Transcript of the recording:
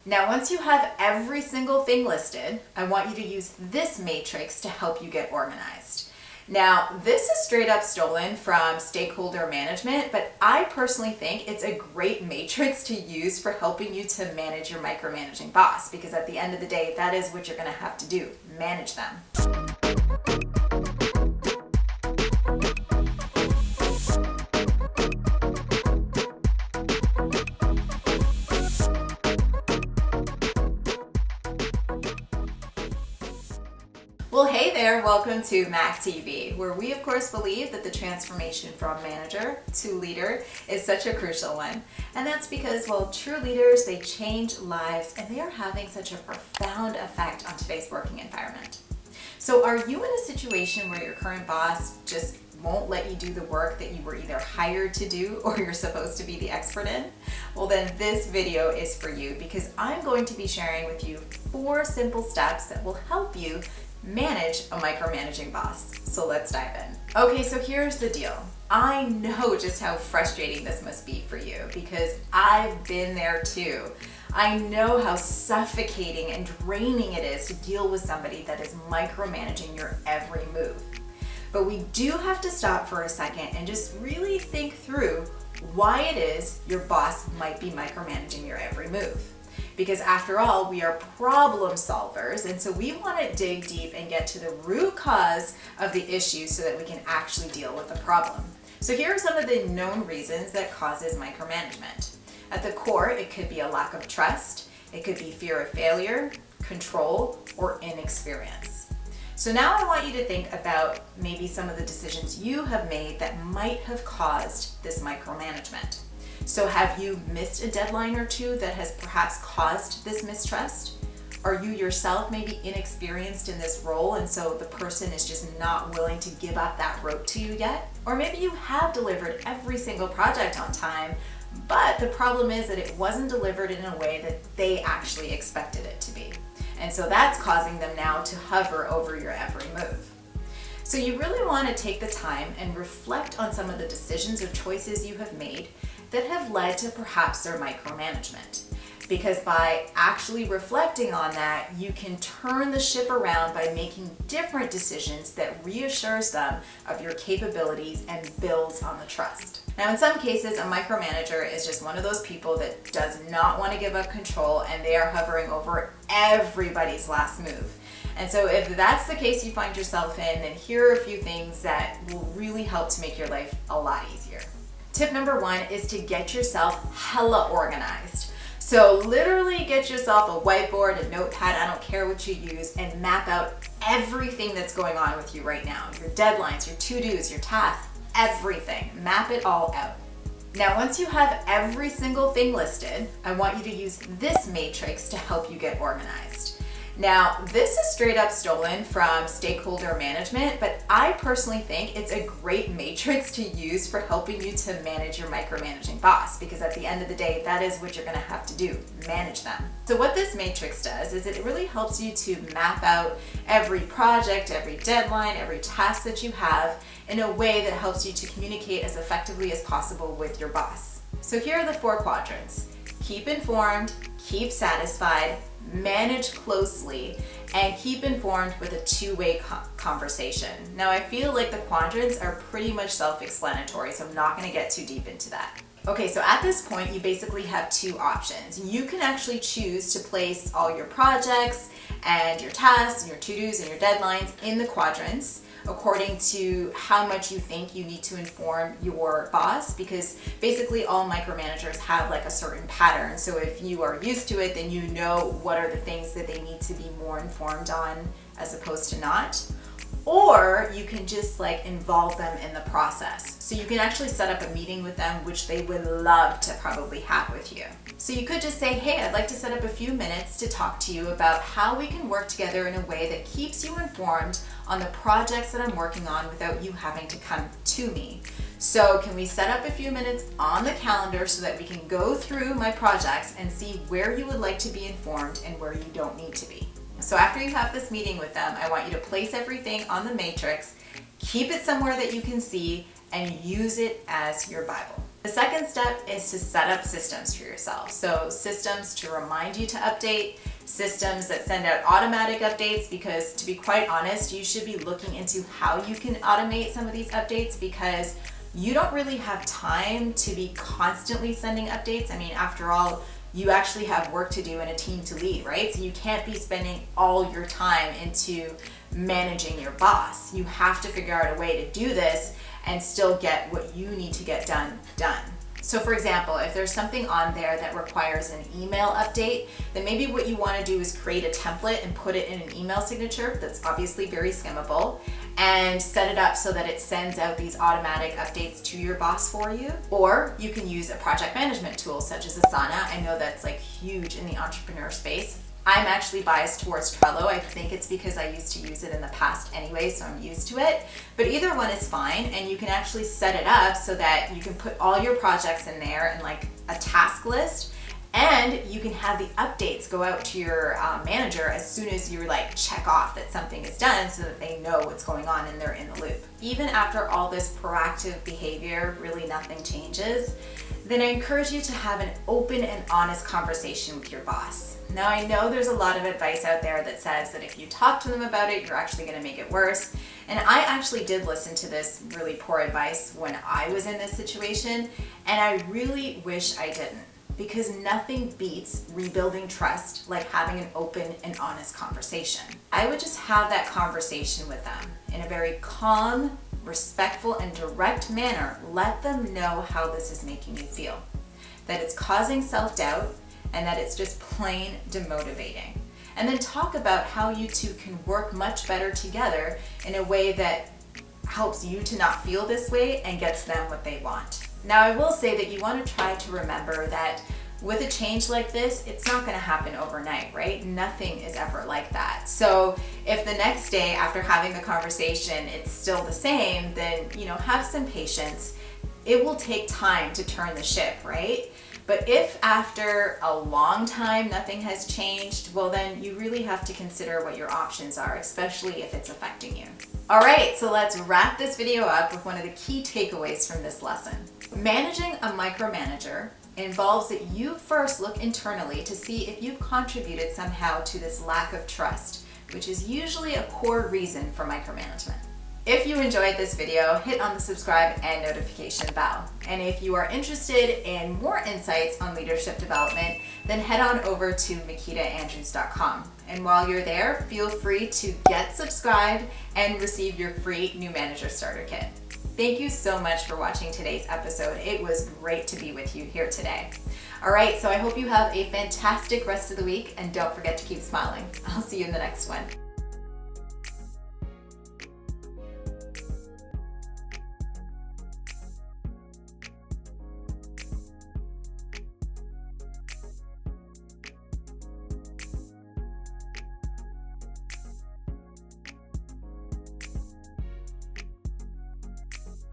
Now, once you have every single thing listed, I want you to use this matrix to help you get organized. Now, this is straight up stolen from stakeholder management, but I personally think it's a great matrix to use for helping you to manage your micromanaging boss, because at the end of the day, that is what you're going to have to do, manage them. Well, hey there, welcome to Mac TV, where we of course believe that the transformation from manager to leader is such a crucial one. And that's because, well, true leaders, they change lives and they are having such a profound effect on today's working environment. So are you in a situation where your current boss just won't let you do the work that you were either hired to do or you're supposed to be the expert in? Well, then this video is for you, because I'm going to be sharing with you 4 simple steps that will help you manage a micromanaging boss. So let's dive in. Okay, so here's the deal. I know just how frustrating this must be for you, because I've been there too. I know how suffocating and draining it is to deal with somebody that is micromanaging your every move. But we do have to stop for a second and just really think through why it is your boss might be micromanaging your every move. Because after all, we are problem solvers, and so we want to dig deep and get to the root cause of the issue so that we can actually deal with the problem. So here are some of the known reasons that causes micromanagement. At the core, it could be a lack of trust, it could be fear of failure, control, or inexperience. So now I want you to think about maybe some of the decisions you have made that might have caused this micromanagement. So have you missed a deadline or two that has perhaps caused this mistrust? Are you yourself maybe inexperienced in this role, and so the person is just not willing to give up that rope to you yet? Or maybe you have delivered every single project on time, but the problem is that it wasn't delivered in a way that they actually expected it to be. And so that's causing them now to hover over your every move. So you really want to take the time and reflect on some of the decisions or choices you have made that have led to perhaps their micromanagement. Because by actually reflecting on that, you can turn the ship around by making different decisions that reassures them of your capabilities and builds on the trust. Now, in some cases, a micromanager is just one of those people that does not want to give up control, and they are hovering over everybody's last move. And so if that's the case you find yourself in, then here are a few things that will really help to make your life a lot easier. Tip number 1 is to get yourself hella organized. So literally get yourself a whiteboard, a notepad, I don't care what you use, and map out everything that's going on with you right now. Your deadlines, your to-dos, your tasks, everything. Map it all out. Now, once you have every single thing listed, I want you to use this matrix to help you get organized. Now, this is straight up stolen from stakeholder management, but I personally think it's a great matrix to use for helping you to manage your micromanaging boss, because at the end of the day, that is what you're going to have to do, manage them. So what this matrix does is it really helps you to map out every project, every deadline, every task that you have in a way that helps you to communicate as effectively as possible with your boss. So here are the 4 quadrants. Keep informed, keep satisfied, manage closely, and keep informed with a 2-way conversation. Now, I feel like the quadrants are pretty much self-explanatory, so I'm not going to get too deep into that. Okay, so at this point, you basically have 2 options. You can actually choose to place all your projects and your tasks and your to-dos and your deadlines in the quadrants according to how much you think you need to inform your boss, because basically all micromanagers have like a certain pattern. So if you are used to it, then you know what are the things that they need to be more informed on as opposed to not. Or you can just like involve them in the process. So you can actually set up a meeting with them, which they would love to probably have with you. So you could just say, hey, I'd like to set up a few minutes to talk to you about how we can work together in a way that keeps you informed on the projects that I'm working on without you having to come to me. So can we set up a few minutes on the calendar so that we can go through my projects and see where you would like to be informed and where you don't need to be. So after you have this meeting with them, I want you to place everything on the matrix, keep it somewhere that you can see, and use it as your Bible. The second step is to set up systems for yourself. So systems to remind you to update, systems that send out automatic updates, because to be quite honest, you should be looking into how you can automate some of these updates, because you don't really have time to be constantly sending updates. I mean, after all, you actually have work to do and a team to lead, right? So you can't be spending all your time into managing your boss. You have to figure out a way to do this and still get what you need to get done. So for example, if there's something on there that requires an email update, then maybe what you want to do is create a template and put it in an email signature that's obviously very skimmable, and set it up so that it sends out these automatic updates to your boss for you. Or you can use a project management tool such as Asana. I know that's like huge in the entrepreneur space. I'm actually biased towards Trello. I think it's because I used to use it in the past anyway, so I'm used to it. But either one is fine, and you can actually set it up so that you can put all your projects in there in like a task list, and you can have the updates go out to your manager as soon as you like check off that something is done, so that they know what's going on and they're in the loop. Even after all this proactive behavior, really nothing changes, then I encourage you to have an open and honest conversation with your boss. Now, I know there's a lot of advice out there that says that if you talk to them about it, you're actually going to make it worse. And I actually did listen to this really poor advice when I was in this situation, and I really wish I didn't, because nothing beats rebuilding trust like having an open and honest conversation. I would just have that conversation with them in a very calm, respectful, and direct manner. Let them know how this is making you feel, that it's causing self-doubt, and that it's just plain demotivating. And then talk about how you two can work much better together in a way that helps you to not feel this way and gets them what they want. Now, I will say that you want to try to remember that with a change like this, it's not going to happen overnight, right? Nothing is ever like that. So if the next day after having the conversation, it's still the same, then, have some patience. It will take time to turn the ship, right? But if after a long time nothing has changed, well then you really have to consider what your options are, especially if it's affecting you. All right, so let's wrap this video up with one of the key takeaways from this lesson. Managing a micromanager involves that you first look internally to see if you've contributed somehow to this lack of trust, which is usually a core reason for micromanagement. If you enjoyed this video, hit on the subscribe and notification bell. And if you are interested in more insights on leadership development, then head on over to makitaandrews.com. And while you're there, feel free to get subscribed and receive your free new manager starter kit. Thank you so much for watching today's episode. It was great to be with you here today. All right, so I hope you have a fantastic rest of the week, and don't forget to keep smiling. I'll see you in the next one.